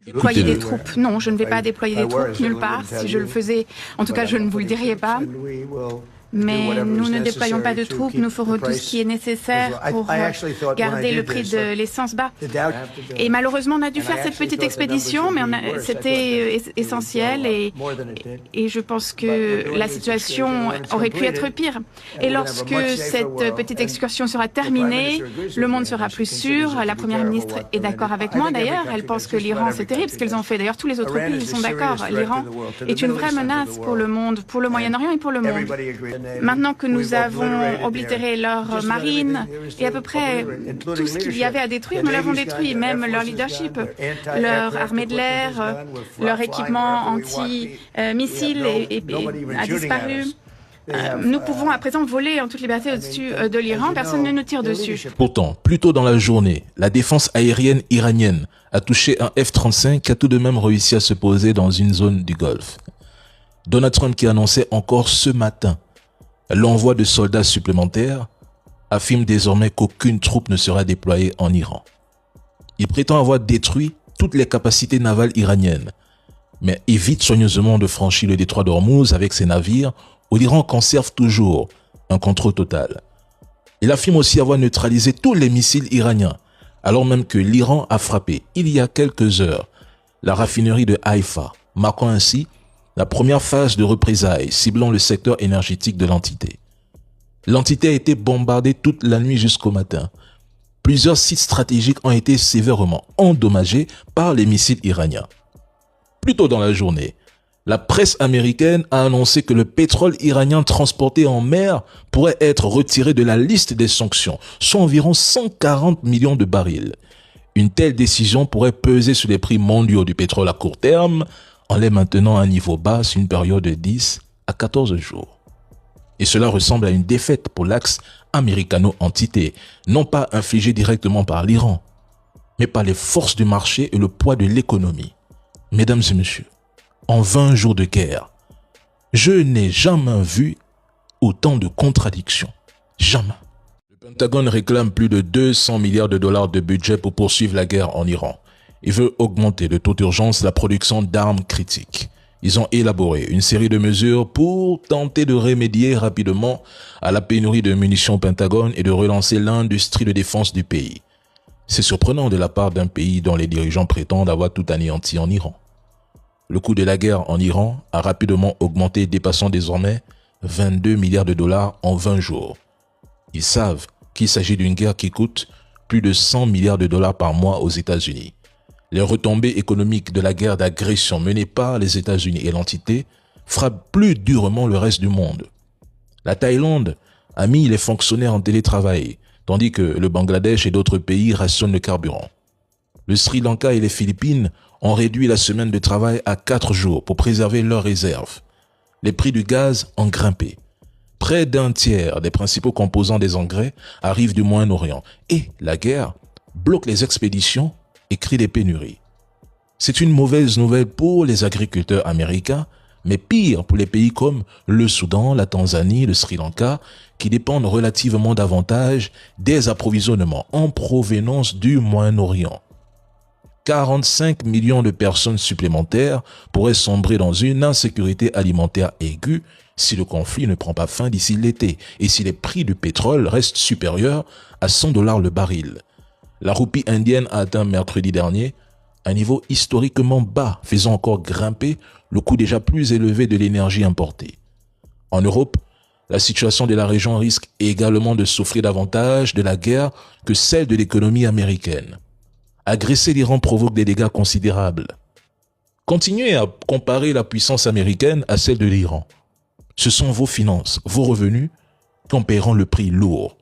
Déployer des troupes. Non, je ne vais pas déployer des troupes nulle part. Si je le faisais, en tout cas, je ne vous le dirais pas. Mais nous ne déployons pas de troupes, nous ferons tout ce qui est nécessaire pour garder le prix de l'essence bas. Et malheureusement, on a dû faire cette petite expédition, mais c'était essentiel et je pense que la situation aurait pu être pire. Et lorsque cette petite excursion sera terminée, le monde sera plus sûr. La Première ministre est d'accord avec moi d'ailleurs. Elle pense que l'Iran, c'est terrible ce qu'ils ont fait. D'ailleurs, tous les autres pays sont d'accord. L'Iran est une vraie menace pour le monde, pour le Moyen-Orient et pour le monde. Maintenant que nous avons oblitéré leur marine et à peu près tout ce qu'il y avait à détruire, nous l'avons détruit, même leur leadership, leur armée de l'air, leur équipement anti-missiles a disparu. Nous pouvons à présent voler en toute liberté au-dessus de l'Iran, personne ne nous tire dessus. Pourtant, plus tôt dans la journée, la défense aérienne iranienne a touché un F-35 qui a tout de même réussi à se poser dans une zone du Golfe. Donald Trump, qui annonçait encore ce matin l'envoi de soldats supplémentaires, affirme désormais qu'aucune troupe ne sera déployée en Iran. Il prétend avoir détruit toutes les capacités navales iraniennes, mais évite soigneusement de franchir le détroit d'Ormuz avec ses navires où l'Iran conserve toujours un contrôle total. Il affirme aussi avoir neutralisé tous les missiles iraniens, alors même que l'Iran a frappé, il y a quelques heures, la raffinerie de Haïfa, marquant ainsi la première phase de représailles ciblant le secteur énergétique de l'entité. L'entité a été bombardée toute la nuit jusqu'au matin. Plusieurs sites stratégiques ont été sévèrement endommagés par les missiles iraniens. Plus tôt dans la journée, la presse américaine a annoncé que le pétrole iranien transporté en mer pourrait être retiré de la liste des sanctions, soit environ 140 millions de barils. Une telle décision pourrait peser sur les prix mondiaux du pétrole à court terme, en les maintenant à un niveau bas sur une période de 10 à 14 jours. Et cela ressemble à une défaite pour l'axe américano-entité, non pas infligée directement par l'Iran, mais par les forces du marché et le poids de l'économie. Mesdames et messieurs, en 20 jours de guerre, je n'ai jamais vu autant de contradictions. Jamais. Le Pentagone réclame plus de 200 milliards de dollars de budget pour poursuivre la guerre en Iran. Il veut augmenter de toute urgence la production d'armes critiques. Ils ont élaboré une série de mesures pour tenter de remédier rapidement à la pénurie de munitions au Pentagone et de relancer l'industrie de défense du pays. C'est surprenant de la part d'un pays dont les dirigeants prétendent avoir tout anéanti en Iran. Le coût de la guerre en Iran a rapidement augmenté, dépassant désormais 22 milliards de dollars en 20 jours. Ils savent qu'il s'agit d'une guerre qui coûte plus de 100 milliards de dollars par mois aux États-Unis. Les retombées économiques de la guerre d'agression menée par les États-Unis et l'entité frappent plus durement le reste du monde. La Thaïlande a mis les fonctionnaires en télétravail, tandis que le Bangladesh et d'autres pays rationnent le carburant. Le Sri Lanka et les Philippines ont réduit la semaine de travail à 4 jours pour préserver leurs réserves. Les prix du gaz ont grimpé. Près d'un tiers des principaux composants des engrais arrivent du Moyen-Orient et la guerre bloque les expéditions et crée des pénuries. C'est une mauvaise nouvelle pour les agriculteurs américains, mais pire pour les pays comme le Soudan, la Tanzanie, le Sri Lanka, qui dépendent relativement davantage des approvisionnements en provenance du Moyen-Orient. 45 millions de personnes supplémentaires pourraient sombrer dans une insécurité alimentaire aiguë si le conflit ne prend pas fin d'ici l'été et si les prix du pétrole restent supérieurs à 100 $ le baril. La roupie indienne a atteint mercredi dernier un niveau historiquement bas, faisant encore grimper le coût déjà plus élevé de l'énergie importée. En Europe, la situation de la région risque également de souffrir davantage de la guerre que celle de l'économie américaine. Agresser l'Iran provoque des dégâts considérables. Continuez à comparer la puissance américaine à celle de l'Iran. Ce sont vos finances, vos revenus qui en paieront le prix lourd.